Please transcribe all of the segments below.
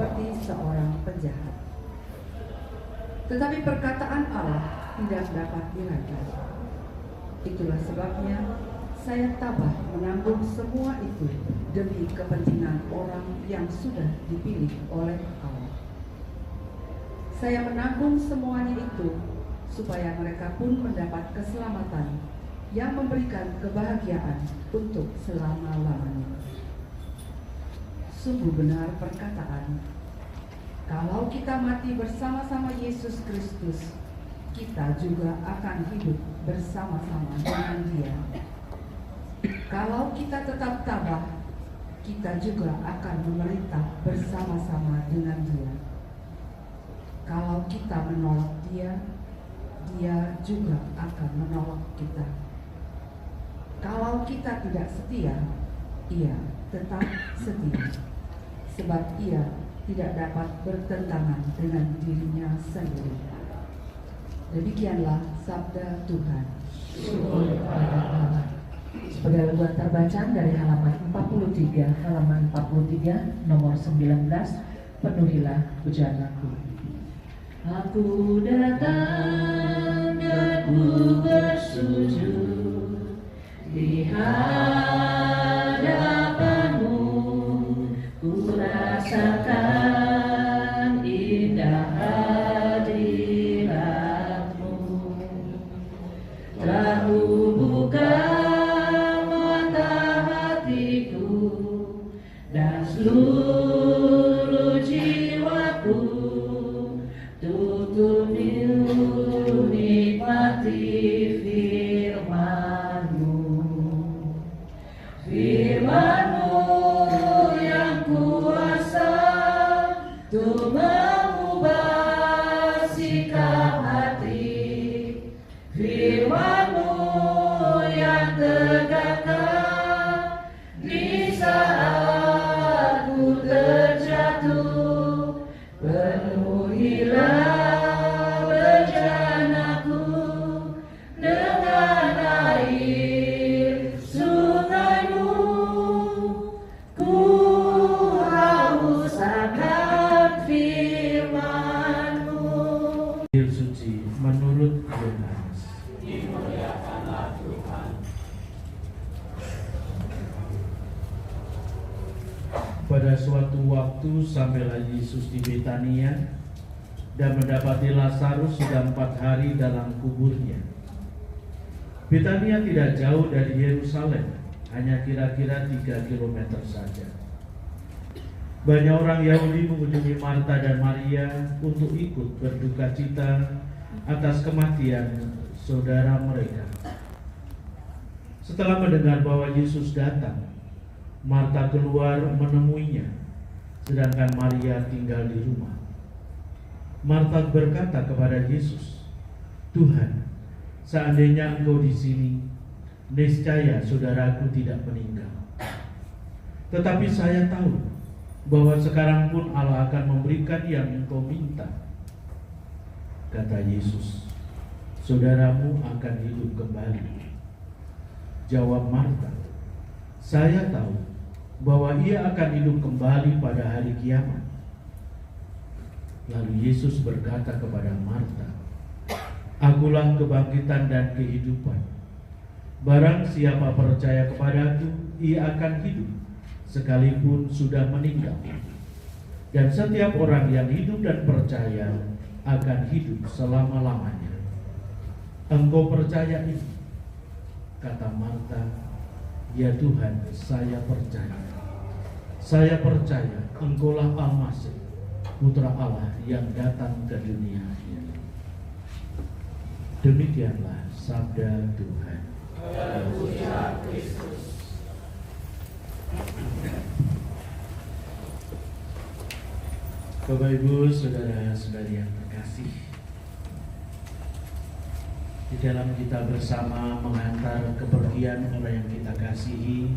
seperti seorang penjahat. Tetapi perkataan Allah tidak dapat diragukan. Itulah sebabnya saya tabah menanggung semua itu demi kepentingan orang yang sudah dipilih oleh Allah. Saya menanggung semuanya itu supaya mereka pun mendapat keselamatan yang memberikan kebahagiaan untuk selama-lamanya. Sungguh benar perkataan, kalau kita mati bersama-sama Yesus Kristus, kita juga akan hidup bersama-sama dengan Dia. Kalau kita tetap tabah, kita juga akan memerintah bersama-sama dengan Dia. Kalau kita menolak Dia, Dia juga akan menolak kita. Kalau kita tidak setia, Ia tetap setia, sebab Ia tidak dapat bertentangan dengan dirinya sendiri. Demikianlah sabda Tuhan. Syukur kepada Allah. Sebagai lembuan terbacaan dari halaman 43, nomor 19, penuhilah pujianku. Aku datang dan ku bersujud di hadapanmu, ku rasakan indah hadiratmu. Telah buka mata hatiku dan seluruh jiwaku, tutup nikmati firman-Mu. Firman-Mu yang kuasa untuk mengubah sikap hati. Firman-Mu yang tegakkan di saat ku terjatuh. Penuhilah bejanaku dengan air sungai-Mu. Ku haus akan firman-Mu. Injil suci menurut Yohanes. Dimuliakanlah Tuhan. Pada suatu waktu sampailah Yesus di Betania dan mendapati Lazarus sudah 4 hari dalam kuburnya. Betania tidak jauh dari Yerusalem, hanya kira-kira 3 kilometer saja. Banyak orang Yahudi mengunjungi Marta dan Maria untuk ikut berduka cita atas kematian saudara mereka. Setelah mendengar bahwa Yesus datang, Marta keluar menemuinya, sedangkan Maria tinggal di rumah. Marta berkata kepada Yesus, "Tuhan, seandainya Engkau di sini, niscaya saudaraku tidak meninggal. Tetapi saya tahu bahwa sekarang pun Allah akan memberikan yang Engkau minta." Kata Yesus, "Saudaramu akan hidup kembali." Jawab Marta, "Saya tahu bahwa ia akan hidup kembali pada hari kiamat." Lalu Yesus berkata kepada Marta, "Akulah kebangkitan dan kehidupan. Barang siapa percaya kepadaku, ia akan hidup sekalipun sudah meninggal. Dan setiap orang yang hidup dan percaya akan hidup selama-lamanya." "Engkau percaya ini?" Kata Marta, "Ya Tuhan, saya percaya. Saya percaya Engkaulah Al-Masih, Putra Allah yang datang ke dunia ini." Demikianlah sabda Tuhan. Haleluya Kristus. Bapak Ibu, saudara-saudari yang terkasih, di dalam kita bersama mengantar kepergian orang yang kita kasihi,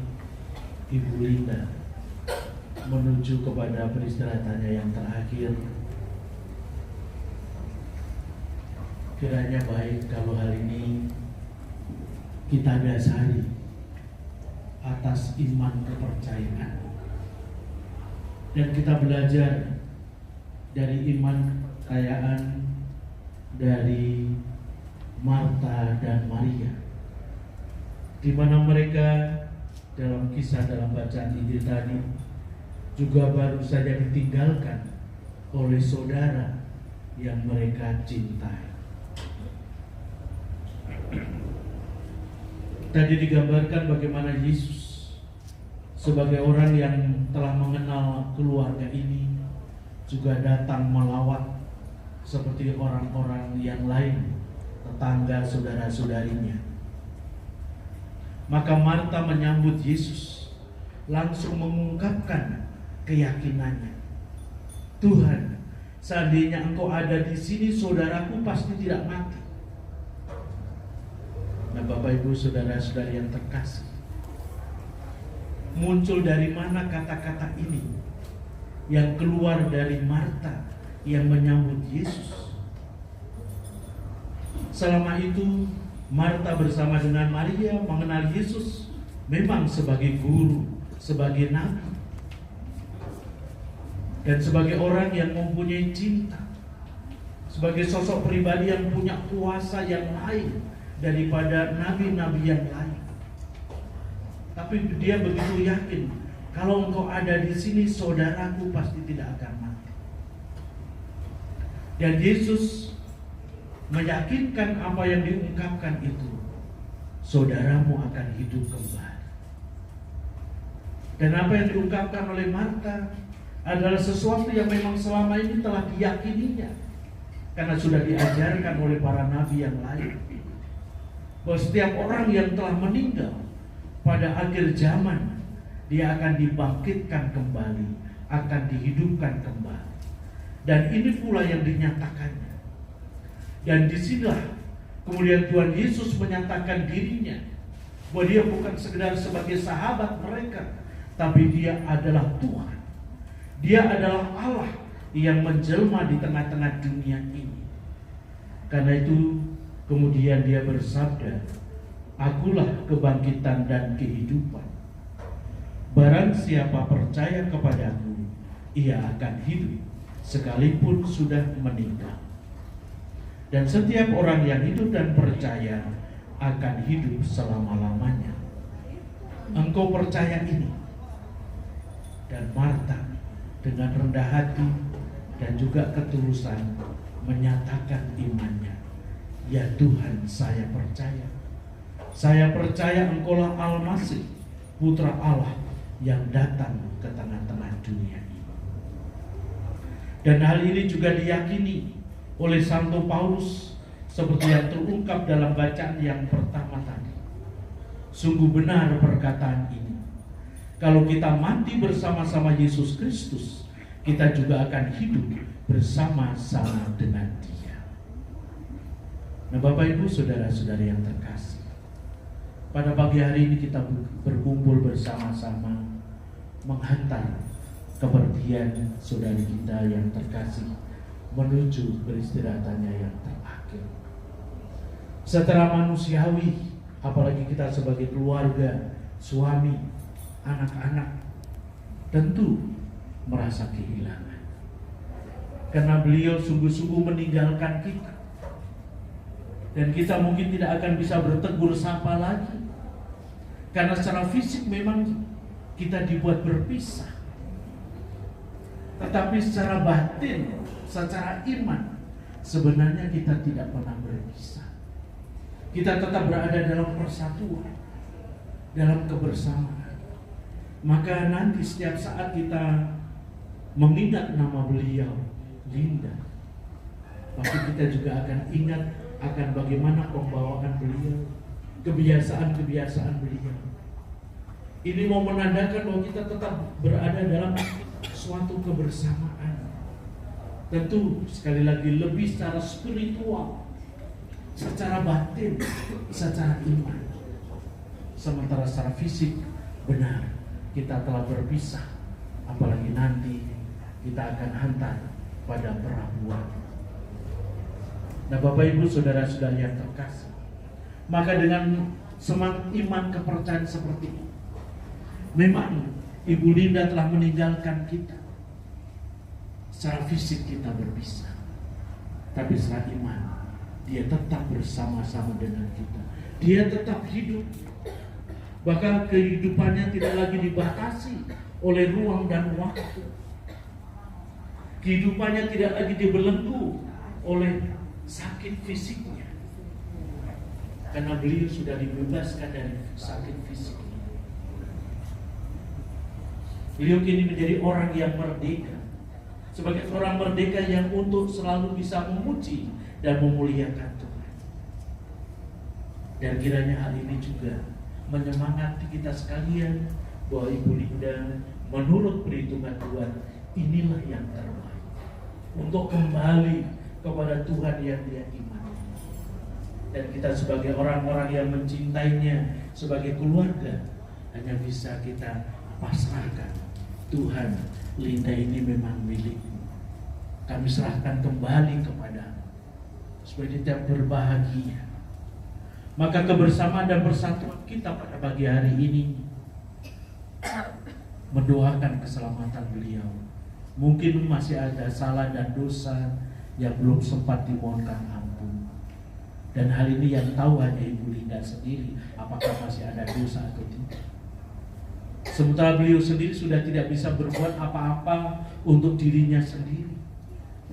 Ibu Linda, menuju kepada peristirahatannya yang terakhir, kiranya baik kalau hal ini kita dasari atas iman kepercayaan, dan kita belajar dari iman kekayaan dari Marta dan Maria, di mana mereka dalam kisah dalam bacaan Injil tadi juga baru saja ditinggalkan oleh saudara yang mereka cintai. Tadi digambarkan bagaimana Yesus sebagai orang yang telah mengenal keluarga ini juga datang melawat seperti orang-orang yang lain, tetangga, saudara-saudarinya. Maka Marta menyambut Yesus, langsung mengungkapkan keyakinannya. Tuhan, seandainya Engkau ada di sini, saudaraku pasti tidak mati. Nah, Bapak Ibu saudara-saudari yang terkasih, muncul dari mana kata-kata ini yang keluar dari Marta yang menyambut Yesus? Selama itu Marta bersama dengan Maria mengenal Yesus memang sebagai guru, sebagai nabi, dan sebagai orang yang mempunyai cinta, sebagai sosok pribadi yang punya kuasa yang lain daripada nabi-nabi yang lain. Tapi dia begitu yakin, kalau Engkau ada di sini, saudaraku pasti tidak akan mati. Dan Yesus meyakinkan apa yang diungkapkan itu, saudaramu akan hidup kembali. Dan apa yang diungkapkan oleh Marta adalah sesuatu yang memang selama ini telah diyakininya, karena sudah diajarkan oleh para nabi yang lain, bahwa setiap orang yang telah meninggal pada akhir zaman, dia akan dibangkitkan kembali, akan dihidupkan kembali. Dan ini pula yang dinyatakannya. Dan disinilah kemudian Tuhan Yesus menyatakan dirinya, bahwa dia bukan sekedar sebagai sahabat mereka, tapi dia adalah Tuhan. Dia adalah Allah yang menjelma di tengah-tengah dunia ini. Karena itu kemudian dia bersabda, akulah kebangkitan dan kehidupan. Barang siapa percaya kepadaku, ia akan hidup sekalipun sudah meninggal. Dan setiap orang yang hidup dan percaya akan hidup selama-lamanya. Engkau percaya ini? Dan Marta dengan rendah hati dan juga ketulusan menyatakan imannya. Ya Tuhan, saya percaya. Saya percaya Engkaulah Al-Masih, Putra Allah yang datang ke tengah-tengah dunia ini. Dan hal ini juga diyakini oleh Santo Paulus seperti yang terungkap dalam bacaan yang pertama tadi. Sungguh benar perkataan ini. Kalau kita mati bersama-sama Yesus Kristus, kita juga akan hidup bersama-sama dengan Dia. Nah, Bapak Ibu saudara-saudari yang terkasih, pada pagi hari ini kita berkumpul bersama-sama menghantar kepergian saudari kita yang terkasih menuju peristirahatannya yang terakhir. Secara manusiawi, apalagi kita sebagai keluarga, suami, anak-anak, tentu merasa kehilangan. Karena beliau sungguh-sungguh meninggalkan kita. Dan kita mungkin tidak akan bisa bertegur sapa lagi. Karena secara fisik memang kita dibuat berpisah. Tetapi secara batin, secara iman, sebenarnya kita tidak pernah berpisah. Kita tetap berada dalam persatuan, dalam kebersamaan. Maka nanti setiap saat kita mengingat nama beliau, Linda, pasti kita juga akan ingat akan bagaimana pembawaan beliau, kebiasaan-kebiasaan beliau. Ini mau menandakan bahwa kita tetap berada dalam suatu kebersamaan. Tentu sekali lagi lebih secara spiritual, secara batin, secara iman. Sementara secara fisik benar kita telah berpisah, apalagi nanti kita akan hantar pada perabuan. Nah, Bapak Ibu saudara-saudari yang terkasih, maka dengan semangat iman kepercayaan seperti ini, memang Ibu Linda telah meninggalkan kita. Secara fisik kita berpisah, tapi secara iman dia tetap bersama-sama dengan kita. Dia tetap hidup. Bahkan kehidupannya tidak lagi dibatasi oleh ruang dan waktu. Kehidupannya tidak lagi dibelenggu oleh sakit fisiknya, karena beliau sudah dibebaskan dari sakit fisiknya. Beliau kini menjadi orang yang merdeka, sebagai orang merdeka yang untuk selalu bisa memuji dan memuliakan Tuhan. Dan kiranya hal ini juga menyemangati kita sekalian bahwa Ibu Linda menurut perhitungan Tuhan inilah yang terbaik untuk kembali kepada Tuhan yang dia imani. Dan kita sebagai orang-orang yang mencintainya, sebagai keluarga, hanya bisa kita pasrahkan, Tuhan, Linda ini memang milikmu. Kami serahkan kembali kepadamu supaya kita berbahagia. Maka kebersamaan dan persatuan kita pada pagi hari ini mendoakan keselamatan beliau. Mungkin masih ada salah dan dosa yang belum sempat dimohonkan ampun. Dan hal ini yang tahu hanya Ibu Linda sendiri, apakah masih ada dosa atau tidak. Sementara beliau sendiri sudah tidak bisa berbuat apa-apa untuk dirinya sendiri.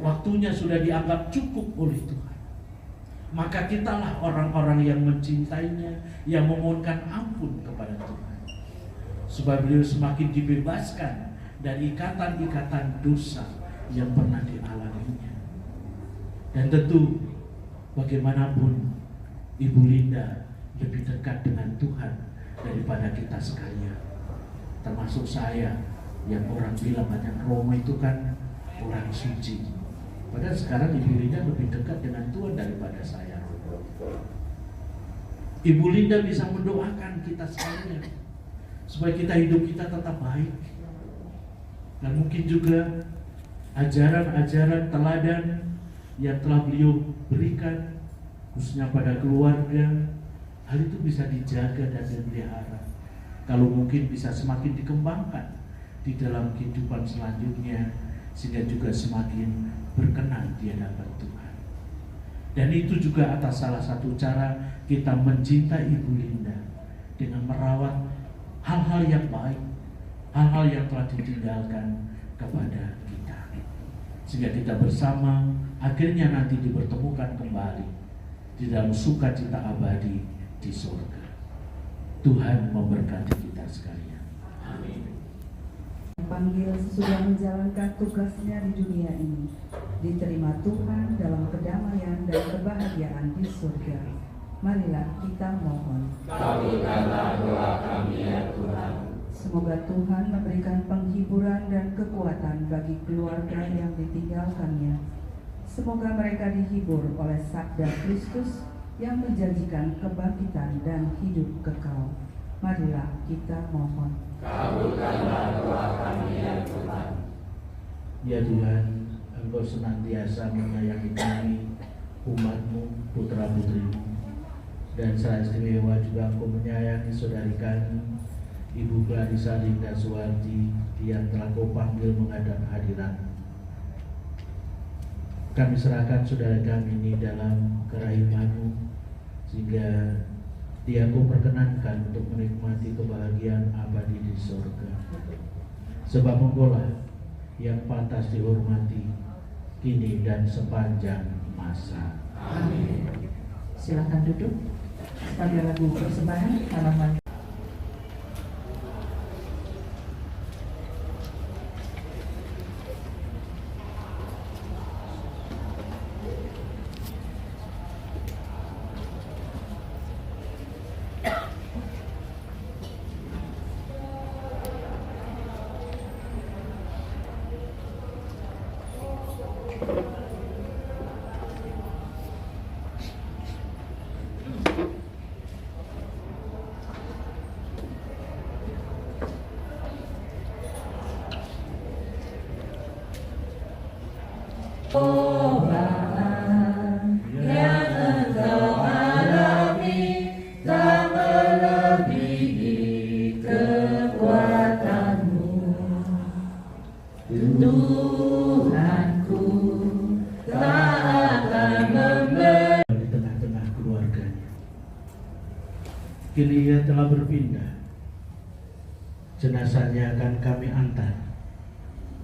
Waktunya sudah dianggap cukup oleh Tuhan. Maka kitalah orang-orang yang mencintainya, yang memohonkan ampun kepada Tuhan, supaya beliau semakin dibebaskan dari ikatan-ikatan dosa yang pernah dialaminya. Dan tentu bagaimanapun Ibu Linda lebih dekat dengan Tuhan daripada kita sekalian, termasuk saya yang orang bilang banyak Romo itu kan orang suci. Padahal sekarang Ibu Linda lebih dekat dengan Tuhan daripada saya. Ibu Linda bisa mendoakan kita sekalian supaya kita hidup kita tetap baik. Dan mungkin juga ajaran-ajaran teladan yang telah beliau berikan khususnya pada keluarga, hal itu bisa dijaga dan dipelihara. Kalau mungkin bisa semakin dikembangkan di dalam kehidupan selanjutnya, sehingga juga semakin berkenan di hadapan Tuhan. Dan itu juga atas salah satu cara kita mencintai Ibu Linda dengan merawat hal-hal yang baik, hal-hal yang telah ditinggalkan kepada kita, sehingga kita bersama akhirnya nanti dipertemukan kembali di dalam sukacita abadi di surga. Tuhan memberkati kita sekalian. Amin. Panggil sesudah menjalankan tugasnya di dunia ini, diterima Tuhan dalam kedamaian dan kebahagiaan di surga. Marilah kita mohon. Kabulkanlah doa kami ya Tuhan. Semoga Tuhan memberikan penghiburan dan kekuatan bagi keluarga yang ditinggalkannya. Semoga mereka dihibur oleh sabda Kristus yang menjanjikan kebangkitan dan hidup kekal. Marilah kita mohon. Kabulkanlah doa kami ya Tuhan. Ya Tuhan, Engkau senantiasa menyayangi kami, umat-Mu, putra-putrimu. Dan secara istimewa juga Engkau menyayangi saudari kami, Ibu Clarissa Linda Suwardi, yang telah Kau panggil menghadap hadirat. Kami serahkan saudara kami ini dalam kerahiman-Mu, sehingga Dia Kau perkenankan untuk menikmati kebahagiaan abadi di surga. Sebab Engkau-lah yang pantas dihormati kini dan sepanjang masa. Amin. Silakan duduk. Pada lagu persembahan halaman cobaan yang engkau alami tak melebihi kekuatanmu. Tuhanku tak akan memberi. Di tengah-tengah keluarganya. Kini ia telah berpindah. Jenazahnya akan kami antar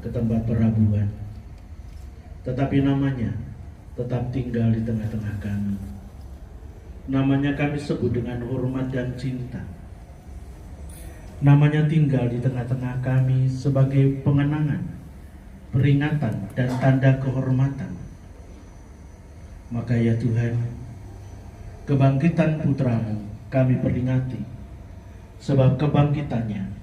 ke tempat perabuan, tetapi namanya tetap tinggal di tengah-tengah kami. Namanya kami sebut dengan hormat dan cinta. Namanya tinggal di tengah-tengah kami sebagai pengenangan, peringatan, dan tanda kehormatan. Maka ya Tuhan, kebangkitan putramu kami peringati, sebab kebangkitannya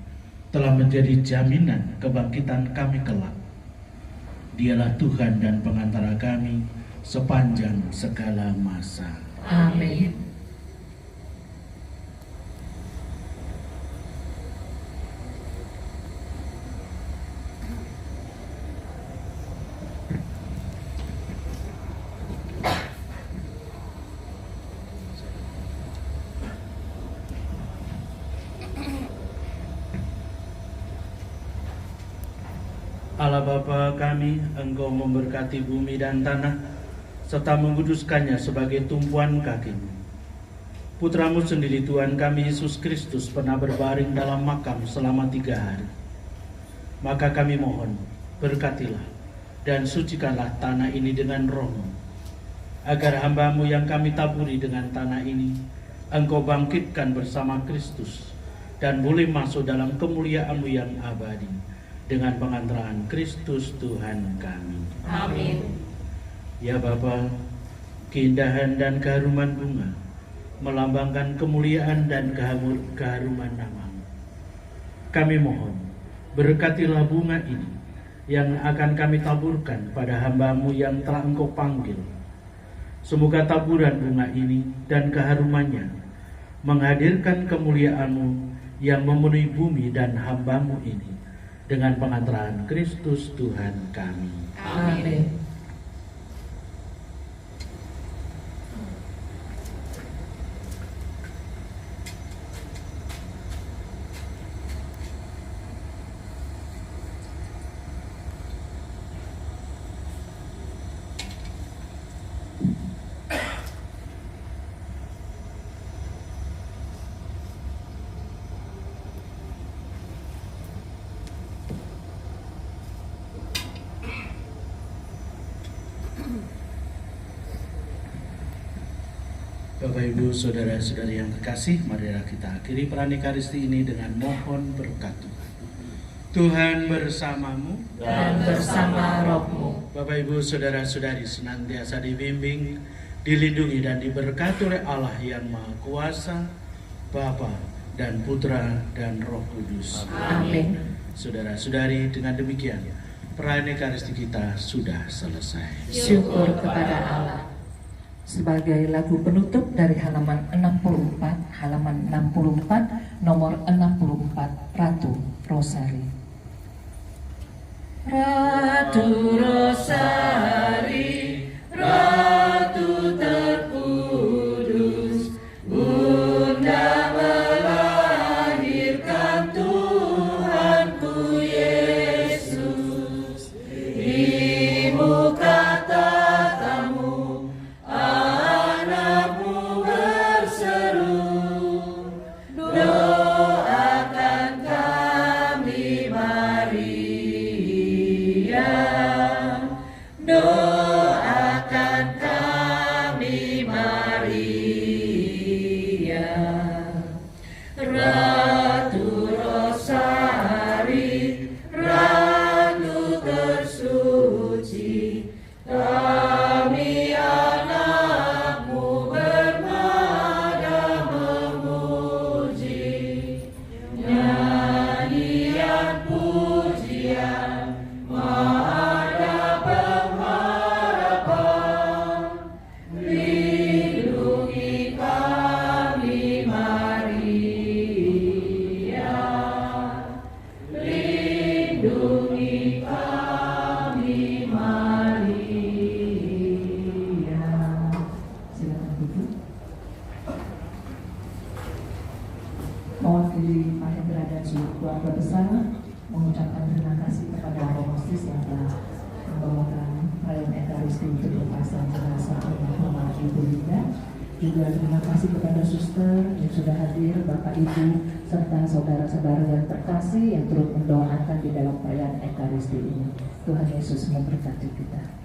telah menjadi jaminan kebangkitan kami kelak. Dialah Tuhan dan pengantara kami sepanjang segala masa. Amin. Allah Bapa kami, Engkau memberkati bumi dan tanah, serta menguduskannya sebagai tumpuan kaki-Mu. Putramu sendiri Tuhan kami Yesus Kristus pernah berbaring dalam makam selama 3 hari. Maka kami mohon, berkatilah dan sucikanlah tanah ini dengan Roh-Mu, agar hamba-Mu yang kami taburi dengan tanah ini, Engkau bangkitkan bersama Kristus, dan boleh masuk dalam kemuliaan-Mu yang abadi, dengan pengantaraan Kristus Tuhan kami. Amin. Ya Bapa, keindahan dan keharuman bunga melambangkan kemuliaan dan keharuman nama-Mu. Kami mohon, berkatilah bunga ini yang akan kami taburkan pada hamba-Mu yang telah Engkau panggil. Semoga taburan bunga ini dan keharumannya menghadirkan kemuliaan-Mu yang memenuhi bumi dan hamba-Mu ini, dengan pengantaraan Kristus Tuhan kami. Amin. Bapak Ibu Saudara-saudari yang terkasih, marilah kita akhiri Pranikaristi ini dengan mohon berkat Tuhan. Tuhan bersamamu Dan bersama rohmu. Bapak Ibu Saudara-saudari senantiasa dibimbing, dilindungi dan diberkati oleh Allah yang Maha Kuasa, Bapa dan Putra dan Roh Kudus. Amin. Saudara-saudari, dengan demikian Pranikaristi kita sudah selesai. Syukur kepada Allah. Sebagai lagu penutup dari halaman 64, nomor 64, Ratu Rosari. Ratu Rosari, Ratu terkudus, Bunda melahirkan Tuhanku Yesus. Di muka tatamu anakmu berseru, doakan kami Maria, doakan kami Maria. Ratu Rosari, Ratu tersuci, kami anakmu bermada memuji. Nyanyian pujian Ekaristi untuk berpasang jenazah almarhumah Ibu Linda. Juga terima kasih kepada suster yang sudah hadir, Bapak Ibu, serta saudara-saudara yang terkasih yang turut mendoakan di dalam perayaan Ekaristi ini. Tuhan Yesus memberkati kita.